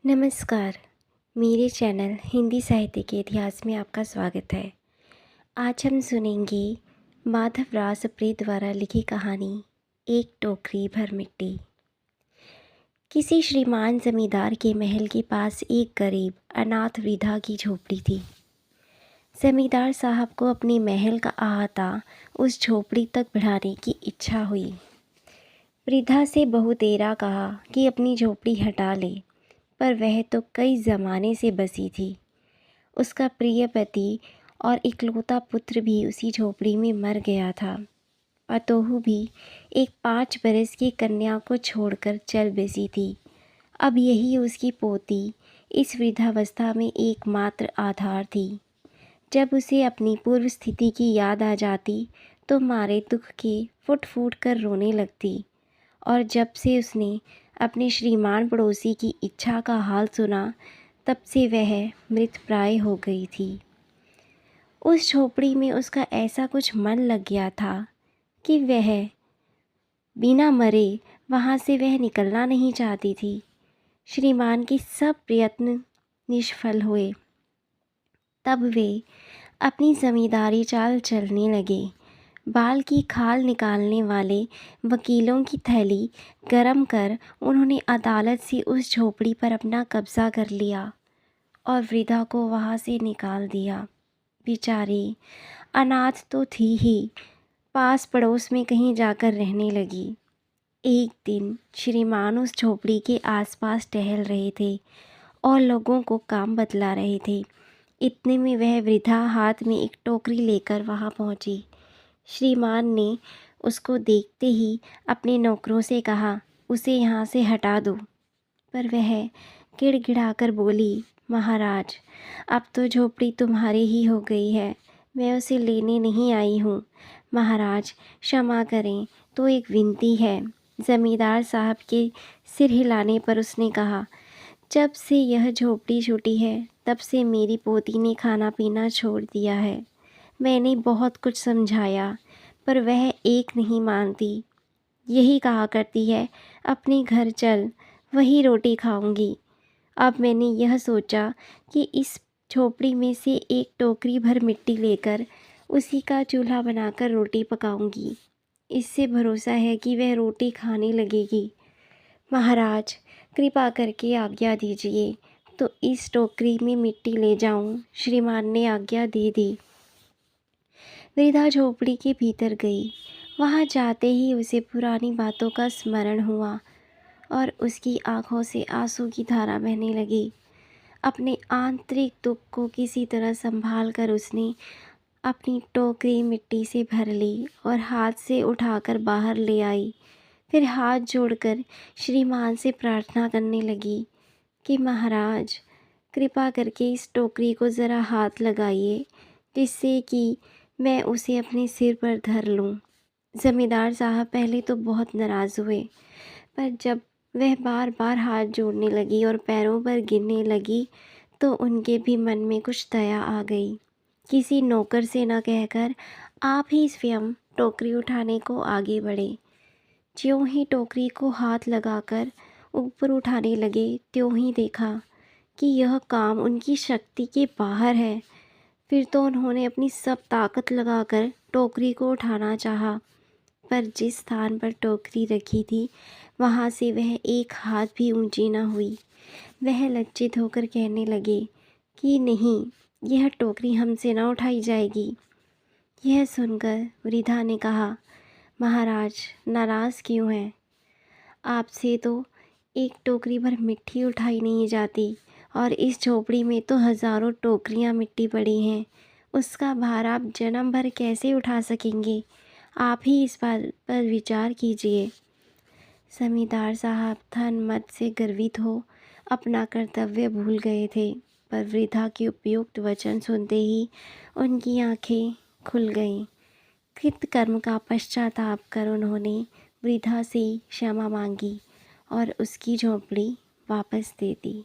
नमस्कार। मेरे चैनल हिंदी साहित्य के इतिहास में आपका स्वागत है। आज हम सुनेंगे माधव राव सप्रे द्वारा लिखी कहानी एक टोकरी भर मिट्टी। किसी श्रीमान जमींदार के महल के पास एक गरीब अनाथ वृद्धा की झोपड़ी थी। जमींदार साहब को अपने महल का अहाता उस झोपड़ी तक बढ़ाने की इच्छा हुई। वृद्धा से बहुतेरा कहा कि अपनी झोपड़ी हटा ले, पर वह तो कई ज़माने से बसी थी। उसका प्रिय पति और इकलौता पुत्र भी उसी झोपड़ी में मर गया था। पतोहू भी एक 5 बरस की कन्या को छोड़कर चल बसी थी। अब यही उसकी पोती इस वृद्धावस्था में एकमात्र आधार थी। जब उसे अपनी पूर्व स्थिति की याद आ जाती तो मारे दुख के फुट फुट कर रोने लगती, और जब से उसने अपने श्रीमान पड़ोसी की इच्छा का हाल सुना तब से वह मृतप्राय हो गई थी। उस झोपड़ी में उसका ऐसा कुछ मन लग गया था कि वह बिना मरे वहाँ से वह निकलना नहीं चाहती थी। श्रीमान के सब प्रयत्न निष्फल हुए। तब वे अपनी जमींदारी चाल चलने लगे। बाल की खाल निकालने वाले वकीलों की थैली गरम कर उन्होंने अदालत से उस झोपड़ी पर अपना कब्जा कर लिया और वृद्धा को वहाँ से निकाल दिया। बेचारी अनाथ तो थी ही, पास पड़ोस में कहीं जाकर रहने लगी। एक दिन श्रीमान उस झोपड़ी के आसपास टहल रहे थे और लोगों को काम बतला रहे थे। इतने में वह वृद्धा हाथ में एक टोकरी लेकर वहाँ पहुँची। श्रीमान ने उसको देखते ही अपने नौकरों से कहा, उसे यहाँ से हटा दो। पर वह गिड़गिड़ाकर बोली, महाराज, अब तो झोपड़ी तुम्हारी ही हो गई है, मैं उसे लेने नहीं आई हूँ। महाराज क्षमा करें, तो एक विनती है। जमींदार साहब के सिर हिलाने पर उसने कहा, जब से यह झोपड़ी छूटी है तब से मेरी पोती ने खाना पीना छोड़ दिया है। मैंने बहुत कुछ समझाया पर वह एक नहीं मानती। यही कहा करती है, अपने घर चल, वही रोटी खाऊंगी। अब मैंने यह सोचा कि इस झोपड़ी में से एक टोकरी भर मिट्टी लेकर उसी का चूल्हा बनाकर रोटी पकाऊंगी। इससे भरोसा है कि वह रोटी खाने लगेगी। महाराज कृपा करके आज्ञा दीजिए तो इस टोकरी में मिट्टी ले जाऊं। श्रीमान ने आज्ञा दे दी। वृद्धा झोपड़ी के भीतर गई। वहां जाते ही उसे पुरानी बातों का स्मरण हुआ और उसकी आंखों से आंसू की धारा बहने लगी। अपने आंतरिक दुख को किसी तरह संभाल कर उसने अपनी टोकरी मिट्टी से भर ली और हाथ से उठाकर बाहर ले आई। फिर हाथ जोड़कर श्रीमान से प्रार्थना करने लगी कि महाराज कृपा करके इस टोकरी को ज़रा हाथ लगाइए, जिससे कि मैं उसे अपने सिर पर धर लूं। जमींदार साहब पहले तो बहुत नाराज़ हुए, पर जब वह बार बार हाथ जोड़ने लगी और पैरों पर गिरने लगी तो उनके भी मन में कुछ दया आ गई। किसी नौकर से न कहकर आप ही स्वयं टोकरी उठाने को आगे बढ़े। ज्यों ही टोकरी को हाथ लगाकर ऊपर उठाने लगे त्यों ही देखा कि यह काम उनकी शक्ति के बाहर है। फिर तो उन्होंने अपनी सब ताकत लगाकर टोकरी को उठाना चाहा, पर जिस स्थान पर टोकरी रखी थी वहाँ से वह एक हाथ भी ऊंची न हुई। वह लज्जित होकर कहने लगे कि नहीं, यह टोकरी हमसे न उठाई जाएगी। यह सुनकर वृद्धा ने कहा, महाराज नाराज़ क्यों हैं? आपसे तो एक टोकरी भर मिट्टी उठाई नहीं जाती, और इस झोपड़ी में तो हज़ारों टोकरियां मिट्टी पड़ी हैं। उसका भार आप जन्म भर कैसे उठा सकेंगे? आप ही इस बात पर विचार कीजिए। जमींदार साहब धन मत से गर्वित हो अपना कर्तव्य भूल गए थे, पर वृद्धा के उपयुक्त वचन सुनते ही उनकी आंखें खुल गईं। कृतकर्म का पश्चाताप कर उन्होंने वृद्धा से क्षमा मांगी और उसकी झोंपड़ी वापस दे दी।